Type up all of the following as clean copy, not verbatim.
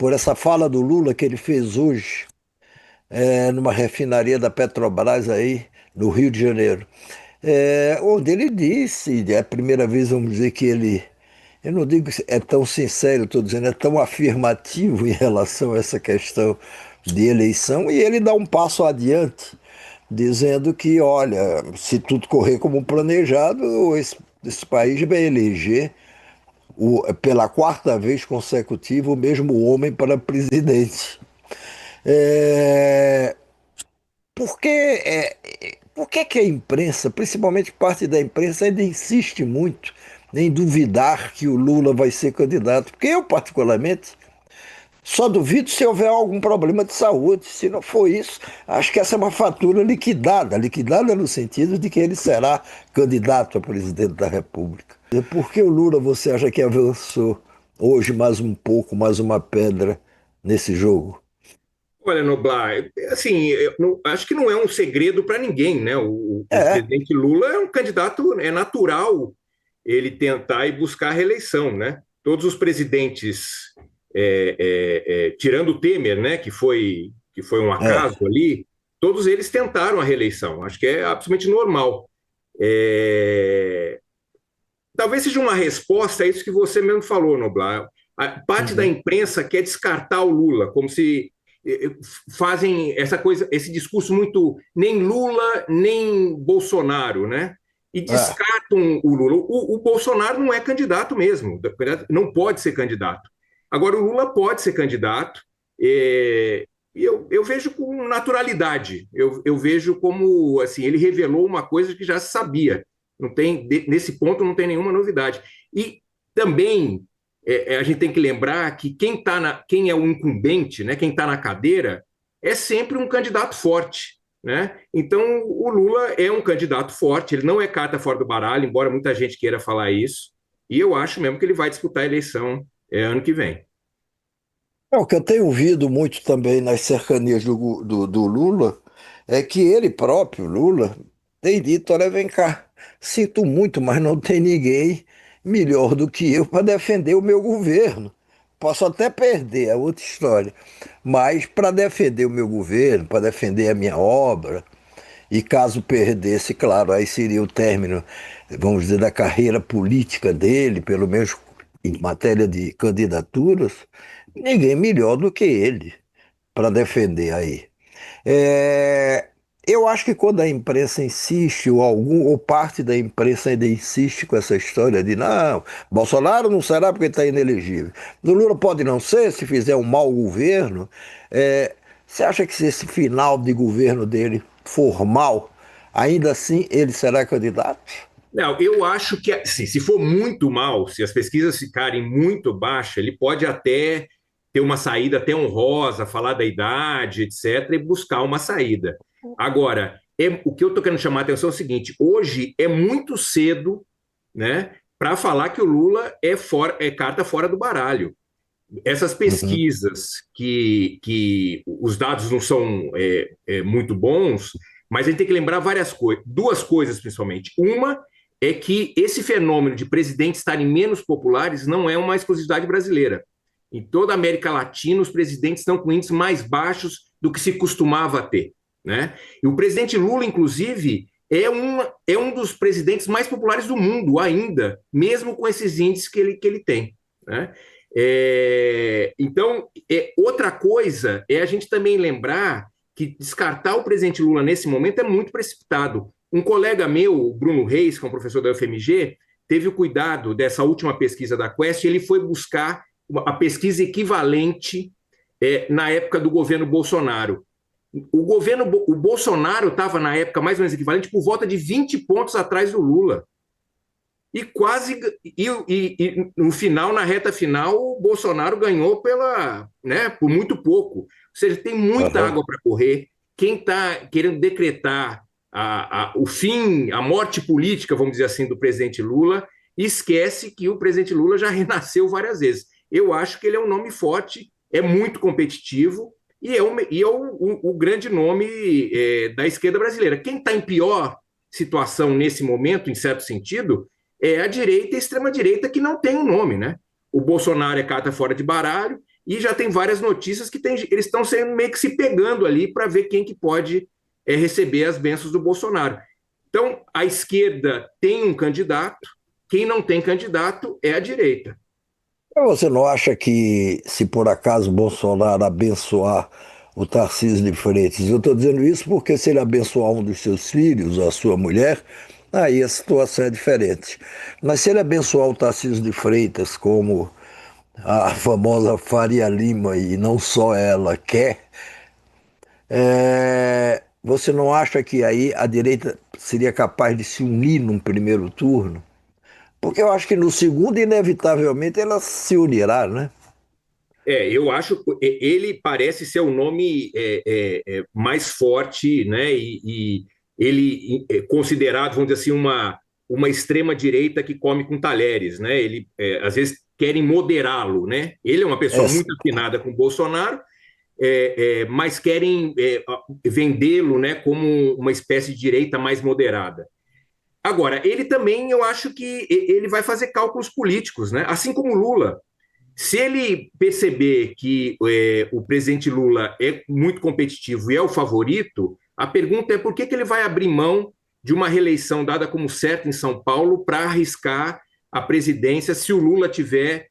por essa fala do Lula que ele fez hoje, numa refinaria da Petrobras aí, no Rio de Janeiro. Onde ele disse, é a primeira vez, vamos dizer, que ele, eu não digo que é tão sincero, estou dizendo, é tão afirmativo em relação a essa questão de eleição, e ele dá um passo adiante, dizendo que, olha, se tudo correr como planejado, esse país vai eleger pela quarta vez consecutiva o mesmo homem para presidente. É, por que, por que que a imprensa, principalmente parte da imprensa, ainda insiste muito em duvidar que o Lula vai ser candidato? Porque eu, particularmente, só duvido se houver algum problema de saúde. Se não for isso, acho que essa é uma fatura liquidada, liquidada no sentido de que ele será candidato a presidente da República. Por que o Lula você acha que avançou hoje mais um pouco, mais uma pedra nesse jogo? Olha, Noblar, assim, acho que não é um segredo para ninguém, né? O É, presidente Lula é um candidato, é natural ele tentar e buscar a reeleição, né? Todos os presidentes, tirando o Temer, né, que foi um acaso é. ali, todos eles tentaram a reeleição. Acho que é absolutamente normal. É, Talvez seja uma resposta a isso que você mesmo falou, Noblar. A parte da Uhum. imprensa quer descartar o Lula, como se fazem essa coisa, esse discurso muito nem Lula nem Bolsonaro, né? E É. descartam o Lula. O Bolsonaro não é candidato mesmo, não pode ser candidato. Agora, o Lula pode ser candidato, e eu vejo com naturalidade. Eu vejo como assim, ele revelou uma coisa que já se sabia. Não tem, nesse ponto não tem nenhuma novidade. E também a gente tem que lembrar que quem é o incumbente, né, quem está na cadeira, é sempre um candidato forte. Né? Então, o Lula é um candidato forte, ele não é carta fora do baralho, embora muita gente queira falar isso, e eu acho mesmo que ele vai disputar a eleição ano que vem. O que eu tenho ouvido muito também nas cercanias do Lula é que ele próprio, Lula, tem dito: olha, vem cá, sinto muito, mas não tem ninguém melhor do que eu para defender o meu governo. Posso até perder, é outra história, mas para defender o meu governo, para defender a minha obra, e caso perdesse, claro, aí seria o término, vamos dizer, da carreira política dele, pelo menos em matéria de candidaturas, ninguém melhor do que ele para defender aí. É, eu acho que quando a imprensa insiste, ou parte da imprensa ainda insiste com essa história de não, Bolsonaro não será porque está inelegível. O Lula pode não ser se fizer um mau governo. Você acha que se esse final de governo dele for mal, ainda assim ele será candidato? Não, eu acho que assim, se for muito mal, se as pesquisas ficarem muito baixas, ele pode até ter uma saída até honrosa, falar da idade, etc., e buscar uma saída. Agora, o que eu estou querendo chamar a atenção é o seguinte: hoje é muito cedo, né, para falar que o Lula é carta fora do baralho. Essas Uhum. pesquisas que os dados não são muito bons, mas a gente tem que lembrar várias coisas, duas coisas principalmente. Uma é que esse fenômeno de presidentes estarem menos populares não é uma exclusividade brasileira. Em toda a América Latina, os presidentes estão com índices mais baixos do que se costumava ter. Né? E o presidente Lula, inclusive, é um dos presidentes mais populares do mundo ainda, mesmo com esses índices que ele tem. Né? Então, outra coisa é a gente também lembrar que descartar o presidente Lula nesse momento é muito precipitado. Um colega meu, o Bruno Reis, que é um professor da UFMG, teve o cuidado dessa última pesquisa da Quest, e ele foi buscar a pesquisa equivalente na época do governo Bolsonaro. O Bolsonaro estava, na época, mais ou menos equivalente, por volta de 20 pontos atrás do Lula. E quase e no final, na reta final, o Bolsonaro ganhou por muito pouco. Ou seja, tem muita Aham. água para correr. Quem está querendo decretar o fim, a morte política, vamos dizer assim, do presidente Lula, esquece que o presidente Lula já renasceu várias vezes. Eu acho que ele é um nome forte, é muito competitivo e é o grande nome da esquerda brasileira. Quem está em pior situação nesse momento, em certo sentido, é a direita e a extrema-direita que não tem um nome, né? O Bolsonaro é carta fora de baralho e já tem várias notícias que eles estão meio que se pegando ali para ver quem que pode receber as bênçãos do Bolsonaro. Então, a esquerda tem um candidato, quem não tem candidato é a direita. Você não acha que, se por acaso Bolsonaro abençoar o Tarcísio de Freitas, eu estou dizendo isso porque se ele abençoar um dos seus filhos, a sua mulher, aí a situação é diferente. Mas se ele abençoar o Tarcísio de Freitas, como a famosa Faria Lima, e não só ela quer, você não acha que aí a direita seria capaz de se unir num primeiro turno? Porque eu acho que no segundo, inevitavelmente, ela se unirá, né? Eu acho que ele parece ser o nome mais forte, né? E ele é considerado, vamos dizer assim, uma extrema direita que come com talheres, né? Ele às vezes querem moderá-lo, né? Ele é uma pessoa Essa, muito afinada com o Bolsonaro, mas querem vendê-lo, né, como uma espécie de direita mais moderada. Agora, ele também, eu acho que ele vai fazer cálculos políticos, né? Assim como o Lula. Se ele perceber que o presidente Lula é muito competitivo e é o favorito, a pergunta é por que ele vai abrir mão de uma reeleição dada como certa em São Paulo para arriscar a presidência se o Lula tiver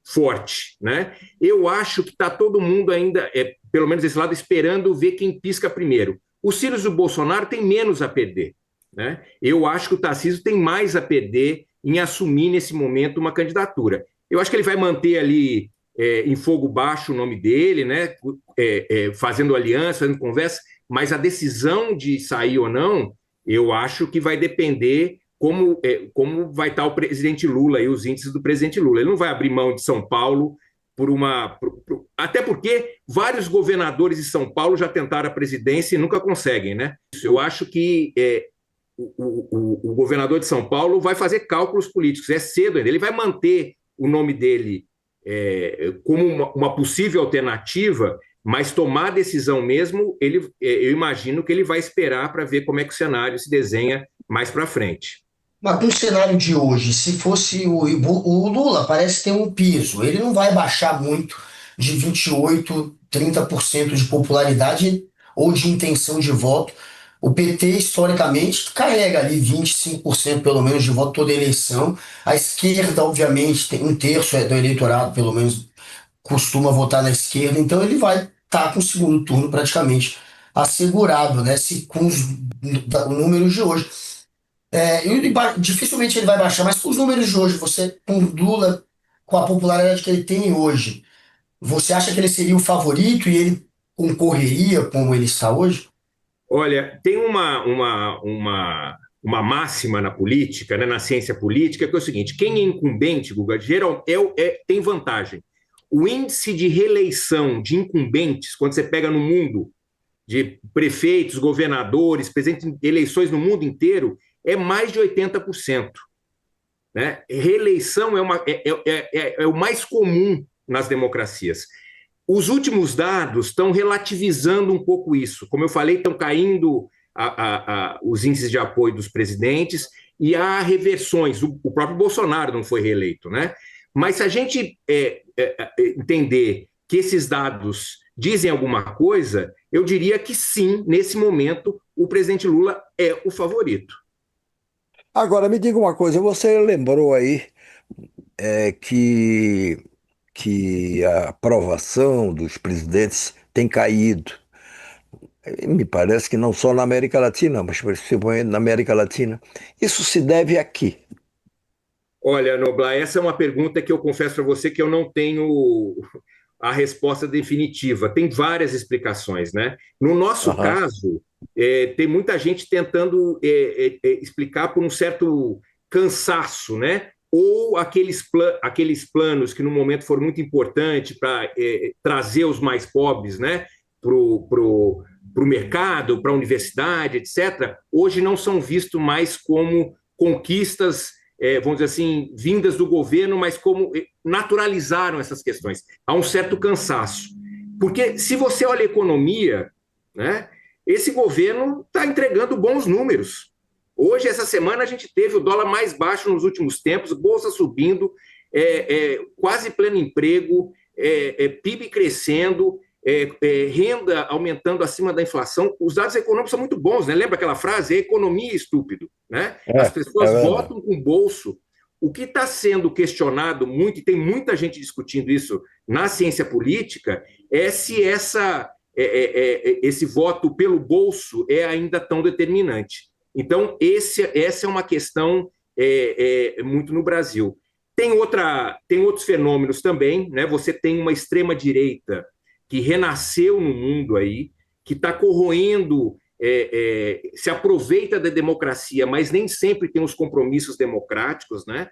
forte, né? Eu acho que está todo mundo ainda, pelo menos desse lado, esperando ver quem pisca primeiro. Os filhos do Bolsonaro têm menos a perder, né? Eu acho que o Tarcísio tem mais a perder em assumir nesse momento uma candidatura. Eu acho que ele vai manter ali em fogo baixo o nome dele, né? Fazendo aliança, fazendo conversa, mas a decisão de sair ou não, eu acho que vai depender como vai estar o presidente Lula e os índices do presidente Lula. Ele não vai abrir mão de São Paulo até porque vários governadores de São Paulo já tentaram a presidência e nunca conseguem, né? Eu acho que o governador de São Paulo vai fazer cálculos políticos. É cedo ainda. Ele vai manter o nome dele como uma possível alternativa, mas tomar a decisão mesmo, eu imagino que ele vai esperar para ver como é que o cenário se desenha mais para frente. Mas no cenário de hoje, se fosse o Lula, parece ter um piso. Ele não vai baixar muito de 28, 30% de popularidade ou de intenção de voto. O PT, historicamente, carrega ali 25% pelo menos de voto toda eleição. A esquerda, obviamente, tem um terço do eleitorado, pelo menos, costuma votar na esquerda. Então ele vai estar com o segundo turno praticamente assegurado, né? Se, com os números de hoje. Dificilmente ele vai baixar, mas com os números de hoje, você, com o Lula, com a popularidade que ele tem hoje, você acha que ele seria o favorito e ele concorreria como ele está hoje? Olha, tem uma máxima na política, né, na ciência política, que é o seguinte: quem é incumbente, Guga, geral, tem vantagem. O índice de reeleição de incumbentes, quando você pega no mundo, de prefeitos, governadores, presidentes em eleições no mundo inteiro, é mais de 80%. Né? Reeleição é o mais comum nas democracias. Os últimos dados estão relativizando um pouco isso. Como eu falei, estão caindo os índices de apoio dos presidentes e há reversões. O próprio Bolsonaro não foi reeleito, né? Mas se a gente entender que esses dados dizem alguma coisa, eu diria que sim, nesse momento, o presidente Lula é o favorito. agora, me diga uma coisa, você lembrou aí é, que, que a aprovação dos presidentes tem caído. Me parece que não só na América Latina, mas principalmente na América Latina. Isso se deve a quê? Olha, Noblar, essa é uma pergunta que eu confesso para você que eu não tenho a resposta definitiva. Tem várias explicações, né? No nosso Aham. caso, tem muita gente tentando explicar por um certo cansaço, né? Ou aqueles planos que no momento foram muito importantes para trazer os mais pobres, né? Pro mercado, para a universidade, etc., hoje não são vistos mais como conquistas, vamos dizer assim, vindas do governo, mas como naturalizaram essas questões. Há um certo cansaço. Porque se você olha a economia, né, esse governo está entregando bons números. Hoje, essa semana, a gente teve o dólar mais baixo nos últimos tempos, bolsa subindo, quase pleno emprego, PIB crescendo, renda aumentando acima da inflação. Os dados econômicos são muito bons, né? Lembra aquela frase? Economia é estúpido, né? As É pessoas verdade. votam com o bolso. O que está sendo questionado muito, e tem muita gente discutindo isso na ciência política, é se esse voto pelo bolso é ainda tão determinante. Então, essa é uma questão muito no Brasil. Tem outros fenômenos também, né? Você tem uma extrema-direita que renasceu no mundo aí, que está corroendo, se aproveita da democracia, mas nem sempre tem os compromissos democráticos, né?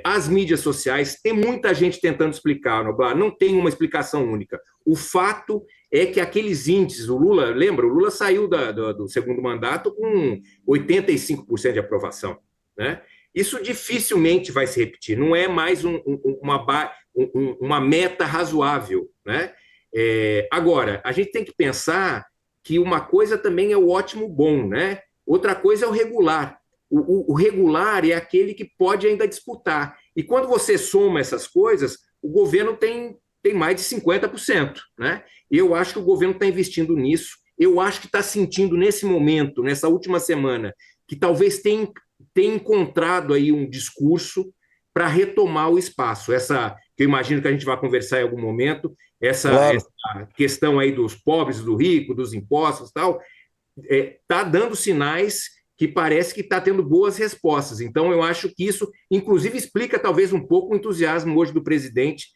As mídias sociais, tem muita gente tentando explicar, Noblar, não tem uma explicação única. O fato é que aqueles índices, o Lula, lembra, o Lula saiu do segundo mandato com 85% de aprovação, né? Isso dificilmente vai se repetir, não é mais uma meta razoável, né? Agora, a gente tem que pensar que uma coisa também é o ótimo bom, né? Outra coisa é o regular. O regular é aquele que pode ainda disputar. E quando você soma essas coisas, o governo tem mais de 50%, né? Eu acho que o governo está investindo nisso. Eu acho que está sentindo nesse momento, nessa última semana, que talvez tenha encontrado aí um discurso para retomar o espaço. Que eu imagino que a gente vai conversar em algum momento, essa Claro. questão aí dos pobres, do rico, dos impostos e tal, está dando sinais que parece que está tendo boas respostas. Então, eu acho que isso, inclusive, explica talvez um pouco o entusiasmo hoje do presidente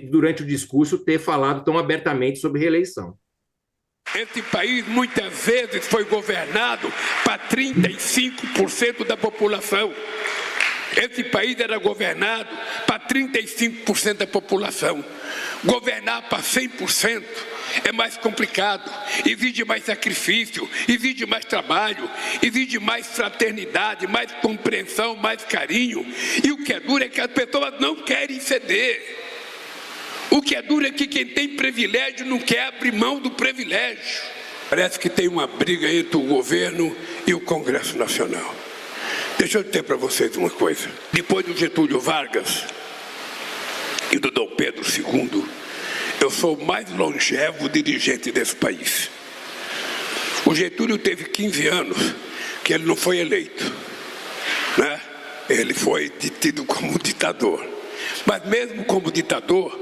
durante o discurso, ter falado tão abertamente sobre reeleição. Esse país muitas vezes foi governado para 35% da população. Esse país era governado para 35% da população. Governar para 100% é mais complicado, exige mais sacrifício, exige mais trabalho, exige mais fraternidade, mais compreensão, mais carinho. E o que é duro é que as pessoas não querem ceder. O que é duro é que quem tem privilégio não quer abrir mão do privilégio. Parece que tem uma briga entre o governo e o Congresso Nacional. Deixa eu dizer para vocês uma coisa. Depois do Getúlio Vargas e do Dom Pedro II, eu sou o mais longevo dirigente desse país. O Getúlio teve 15 anos que ele não foi eleito, né? Ele foi tido como ditador. Mas mesmo como ditador,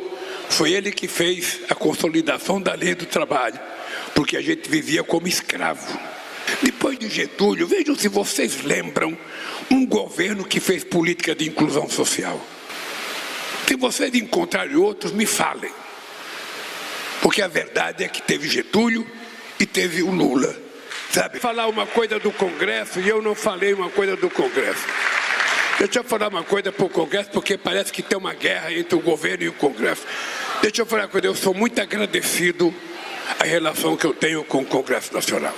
foi ele que fez a consolidação da lei do trabalho, porque a gente vivia como escravo. Depois de Getúlio, vejam se vocês lembram um governo que fez política de inclusão social. Se vocês encontrarem outros, me falem. Porque a verdade é que teve Getúlio e teve o Lula. Sabe? Falar uma coisa do Congresso e eu não falei uma coisa do Congresso. Deixa eu falar uma coisa para o Congresso, porque parece que tem uma guerra entre o governo e o Congresso. Deixa eu falar uma coisa, eu sou muito agradecido à relação que eu tenho com o Congresso Nacional.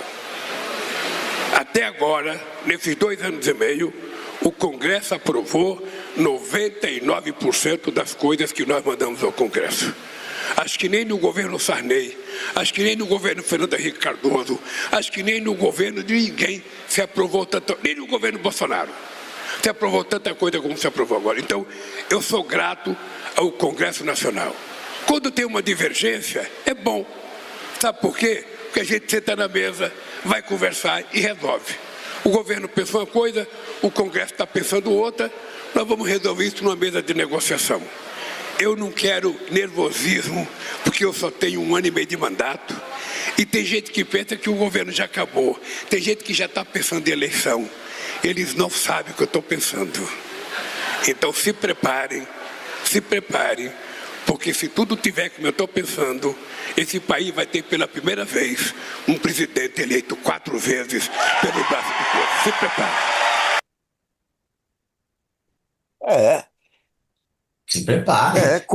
Até agora, nesses 2 anos e meio, o Congresso aprovou 99% das coisas que nós mandamos ao Congresso. Acho que nem no governo Sarney, acho que nem no governo Fernando Henrique Cardoso, acho que nem no governo de ninguém se aprovou tanto, nem no governo Bolsonaro se aprovou tanta coisa como se aprovou agora. Então, eu sou grato ao Congresso Nacional. Quando tem uma divergência, é bom. Sabe por quê? Porque a gente senta na mesa, vai conversar e resolve. O governo pensa uma coisa, o Congresso está pensando outra, nós vamos resolver isso numa mesa de negociação. Eu não quero nervosismo, porque eu só tenho 1 ano e meio de mandato. E tem gente que pensa que o governo já acabou. Tem gente que já está pensando em eleição. Eles não sabem o que eu estou pensando. Então se preparem, porque se tudo tiver como eu estou pensando, esse país vai ter pela primeira vez um presidente eleito 4 vezes pelo braço do povo. Se preparem. É, Se prepara.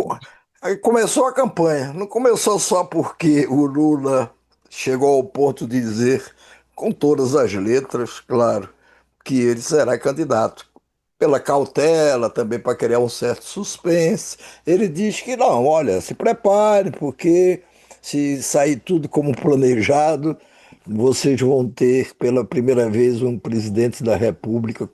aí começou a campanha. Não começou só porque o Lula chegou ao ponto de dizer, com todas as letras, claro, que ele será candidato. Pela cautela, também para criar um certo suspense. Ele diz que não, olha, se prepare, porque se sair tudo como planejado, vocês vão ter pela primeira vez um presidente da República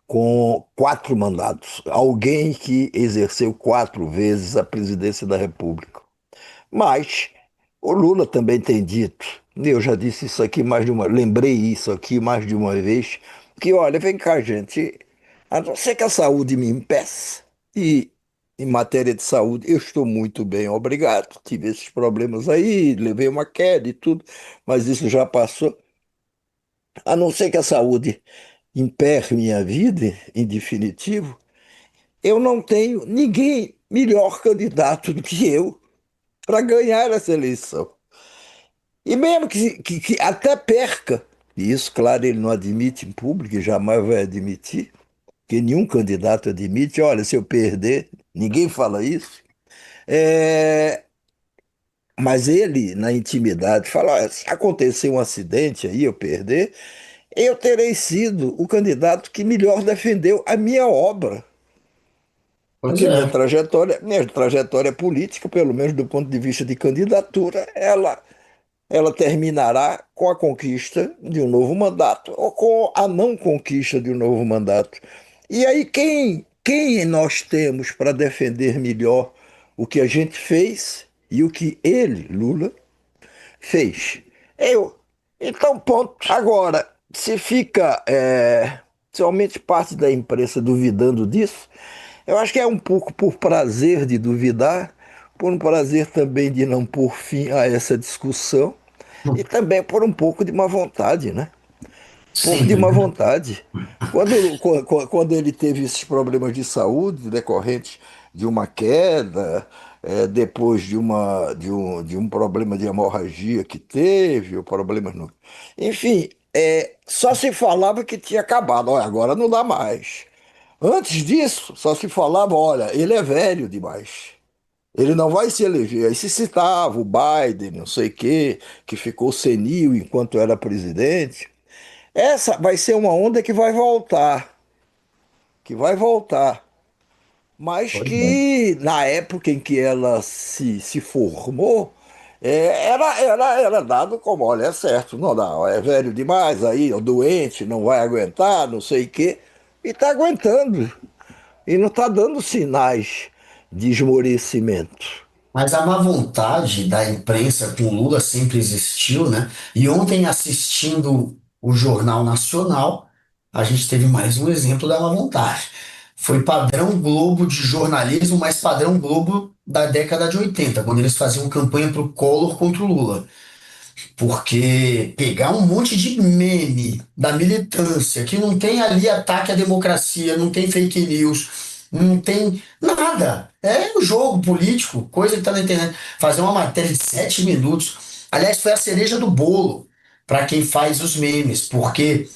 com 4 mandatos. Alguém que exerceu 4 vezes a presidência da República. Mas o Lula também tem dito, e eu já disse isso aqui mais de uma, lembrei isso aqui mais de uma vez, que olha, vem cá, gente, a não ser que a saúde me impeça, e em matéria de saúde eu estou muito bem, obrigado. Tive esses problemas aí, levei uma queda e tudo, mas isso já passou. A não ser que a saúde impere minha vida, em definitivo, eu não tenho ninguém melhor candidato do que eu para ganhar essa eleição. E mesmo que até perca, e isso, claro, ele não admite em público, e jamais vai admitir, que nenhum candidato admite, olha, se eu perder, ninguém fala isso. É, mas ele, na intimidade, fala, olha, se acontecer um acidente aí, eu perder, eu terei sido o candidato que melhor defendeu a minha obra. Pois Porque é. minha trajetória política, pelo menos do ponto de vista de candidatura, ela terminará com a conquista de um novo mandato ou com a não conquista de um novo mandato. E aí, quem nós temos para defender melhor o que a gente fez e o que ele, Lula, fez? Eu. Então, ponto. Agora, se fica, somente parte da imprensa duvidando disso, eu acho que é um pouco por prazer de duvidar, por um prazer também de não pôr fim a essa discussão e também por um pouco de má vontade, né? Um pouco de Sempre, má né? vontade. Quando ele teve esses problemas de saúde decorrentes de uma queda, depois de um problema de hemorragia que teve, o problemas no. Enfim, só se falava que tinha acabado. Olha, agora não dá mais. Antes disso, só se falava, olha, ele é velho demais. Ele não vai se eleger. Aí se citava o Biden, não sei o quê, que ficou senil enquanto era presidente. Essa vai ser uma onda que vai voltar, mas Pois é. que na época em que ela se formou, era dado como, olha, é certo, não dá, é velho demais, aí, ó, doente, não vai aguentar, não sei o quê, e está aguentando, e não está dando sinais de esmorecimento. Mas a má vontade da imprensa com o Lula sempre existiu, né? E ontem, assistindo o Jornal Nacional, a gente teve mais um exemplo da má vontade. Foi padrão Globo de jornalismo, mas padrão Globo da década de 80, quando eles faziam campanha para o Collor contra o Lula. Porque pegar um monte de meme da militância, que não tem ali ataque à democracia, não tem fake news, não tem nada. É o jogo político, coisa que está na internet. Fazer uma matéria de 7 minutos. Aliás, foi a cereja do bolo para quem faz os memes, porque